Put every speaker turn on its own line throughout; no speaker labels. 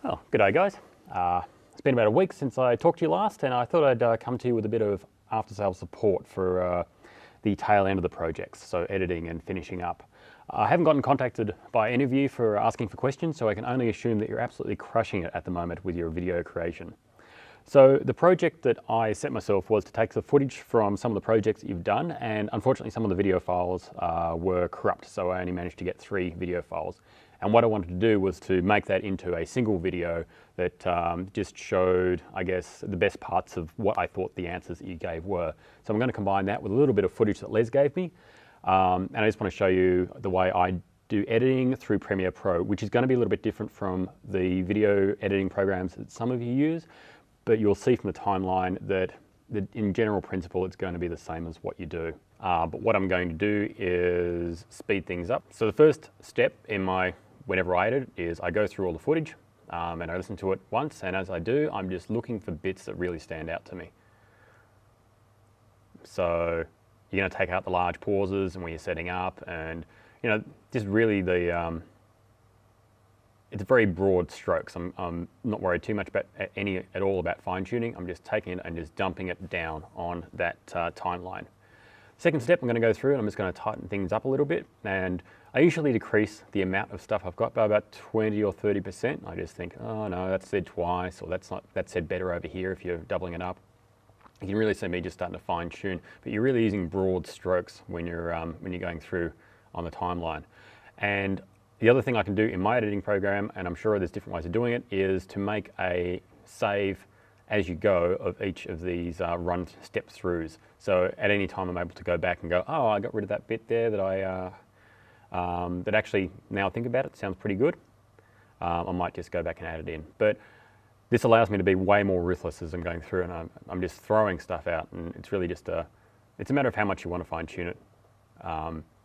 Oh, g'day guys. It's been about a week since I talked to you last, and I thought I'd come to you with a bit of after-sales support for the tail end of the projects, so editing and finishing up. I haven't gotten contacted by any of you for asking for questions, so I can only assume that you're absolutely crushing it at the moment with your video creation. So the project that I set myself was to take the footage from some of the projects that you've done, and unfortunately some of the video files were corrupt, so I only managed to get 3 video files. And what I wanted to do was to make that into a single video that just showed, I guess, the best parts of what I thought the answers that you gave were. So I'm going to combine that with a little bit of footage that Les gave me, and I just want to show you the way I do editing through Premiere Pro, which is going to be a little bit different from the video editing programs that some of you use. But you'll see from the timeline that in general principle, it's going to be the same as what you do. But what I'm going to do is speed things up. So the first step in whenever I edit is I go through all the footage and I listen to it once. And as I do, I'm just looking for bits that really stand out to me. So you're going to take out the large pauses and when you're setting up and, just really it's very broad strokes. I'm not worried too much about at all about fine tuning. I'm just taking it and just dumping it down on that timeline. Second step, I'm going to go through and I'm just going to tighten things up a little bit. And I usually decrease the amount of stuff I've got by about 20 or 30%. I just think, oh no, that's said twice, or that's said better over here if you're doubling it up. You can really see me just starting to fine tune, but you're really using broad strokes when you're going through on the timeline. And the other thing I can do in my editing program, and I'm sure there's different ways of doing it, is to make a save as you go of each of these run step throughs. So at any time I'm able to go back and go, oh, I got rid of that bit there that that actually, now I think about it, sounds pretty good. I might just go back and add it in. But this allows me to be way more ruthless as I'm going through, and I'm just throwing stuff out, and it's really just it's a matter of how much you want to fine tune it.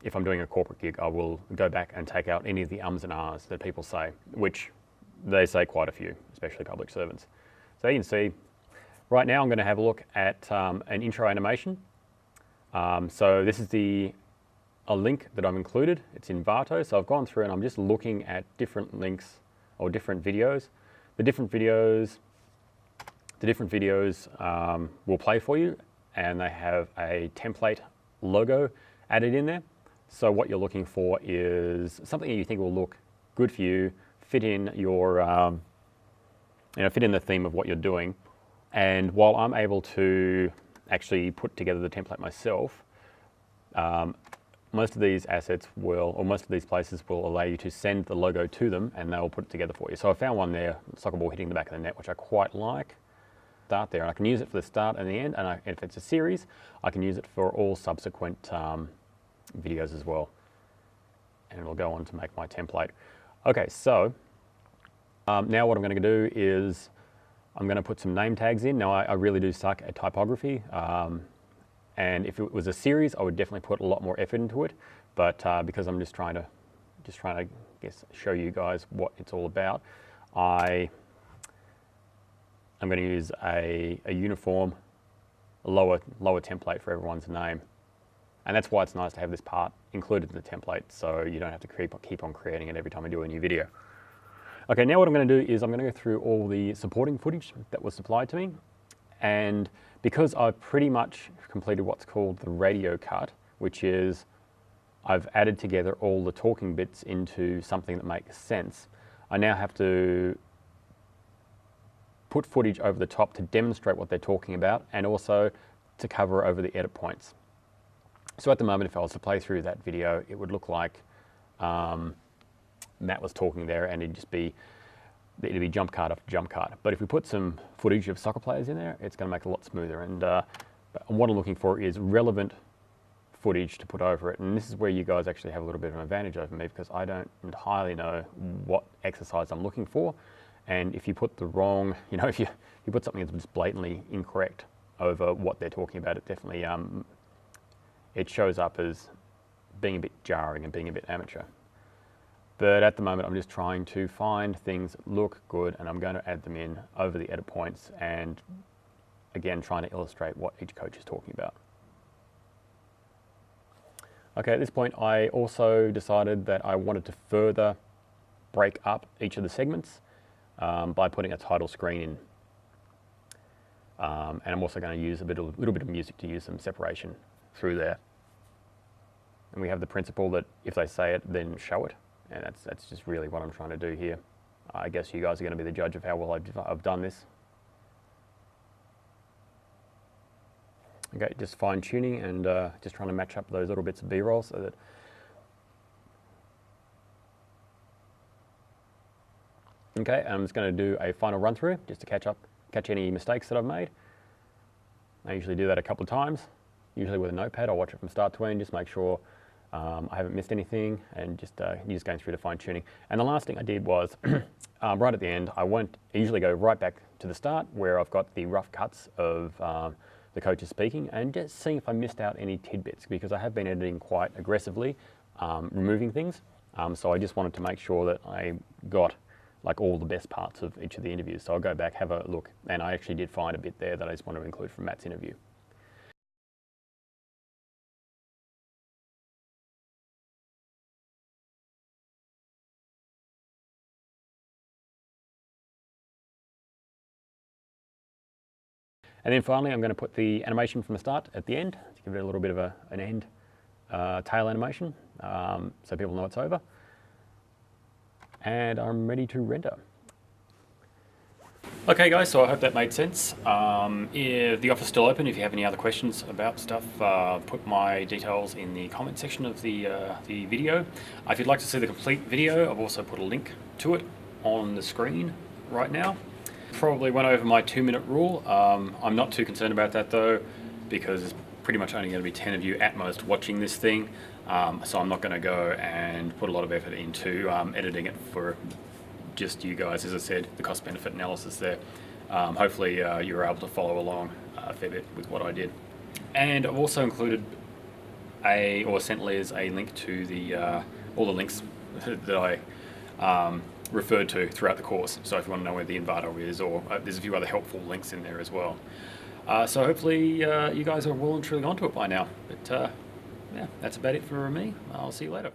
If I'm doing a corporate gig, I will go back and take out any of the ums and ahs that people say, which they say quite a few, especially public servants. So you can see, right now I'm going to have a look at an intro animation. So this is a link that I've included. It's in Varto, so I've gone through and I'm just looking at different links or different videos. The different videos will play for you, and they have a template logo added in there. So what you're looking for is something that you think will look good for you, fit in your, fit in the theme of what you're doing. And while I'm able to actually put together the template myself, most of these assets most of these places will allow you to send the logo to them and they'll put it together for you. So I found one there, soccer ball hitting the back of the net, which I quite like. Start there, and I can use it for the start and the end, and if it's a series, I can use it for all subsequent videos as well, and it'll go on to make my template. Okay, so now what I'm going to do is I'm going to put some name tags in. Now I really do suck at typography, and if it was a series, I would definitely put a lot more effort into it. But because I'm just trying to show you guys what it's all about, I'm going to use a uniform, lower template for everyone's name. And that's why it's nice to have this part included in the template, so you don't have to keep on creating it every time I do a new video. Okay, now what I'm going to do is I'm going to go through all the supporting footage that was supplied to me. And because I've pretty much completed what's called the radio cut, which is I've added together all the talking bits into something that makes sense, I now have to put footage over the top to demonstrate what they're talking about and also to cover over the edit points. So at the moment, if I was to play through that video, it would look like Matt was talking there, and it'd be jump cut after jump cut. But if we put some footage of soccer players in there, it's going to make it a lot smoother. And what I'm looking for is relevant footage to put over it. And this is where you guys actually have a little bit of an advantage over me, because I don't entirely know what exercise I'm looking for. And if you put the wrong, if you put something that's just blatantly incorrect over what they're talking about, it definitely it shows up as being a bit jarring and being a bit amateur. But at the moment, I'm just trying to find things that look good, and I'm going to add them in over the edit points, and again, trying to illustrate what each coach is talking about. Okay, at this point, I also decided that I wanted to further break up each of the segments. by putting a title screen in. And I'm also going to use a little bit of music to use some separation through there. And we have the principle that if they say it, then show it. And that's just really what I'm trying to do here. I guess you guys are going to be the judge of how well I've done this. Okay, just fine tuning and just trying to match up those little bits of B-roll so that okay, I'm just going to do a final run through just to catch any mistakes that I've made. I usually do that a couple of times, usually with a notepad. I'll watch it from start to end, just make sure I haven't missed anything, and just going through the fine tuning. And the last thing I did was, right at the end, I usually go right back to the start where I've got the rough cuts of the coaches speaking, and just seeing if I missed out any tidbits, because I have been editing quite aggressively, removing things. So I just wanted to make sure that I got like all the best parts of each of the interviews. So I'll go back, have a look, and I actually did find a bit there that I just want to include from Matt's interview. And then finally, I'm going to put the animation from the start at the end to give it a little bit of an end tail animation, so people know it's over. And I'm ready to render. Okay guys, so I hope that made sense. If the offer's still open, if you have any other questions about stuff, put my details in the comment section of the video. If you'd like to see the complete video, I've also put a link to it on the screen right now. Probably went over my 2-minute rule. I'm not too concerned about that though, because it's pretty much only going to be 10 of you at most watching this thing. So I'm not going to go and put a lot of effort into editing it for just you guys. As I said, the cost-benefit analysis there. Hopefully you were able to follow along a fair bit with what I did. And I've also included or sent Les a link to the all the links that I referred to throughout the course. So if you want to know where the Envato is, or there's a few other helpful links in there as well. So hopefully you guys are well and truly onto it by now. But yeah, that's about it for me. I'll see you later.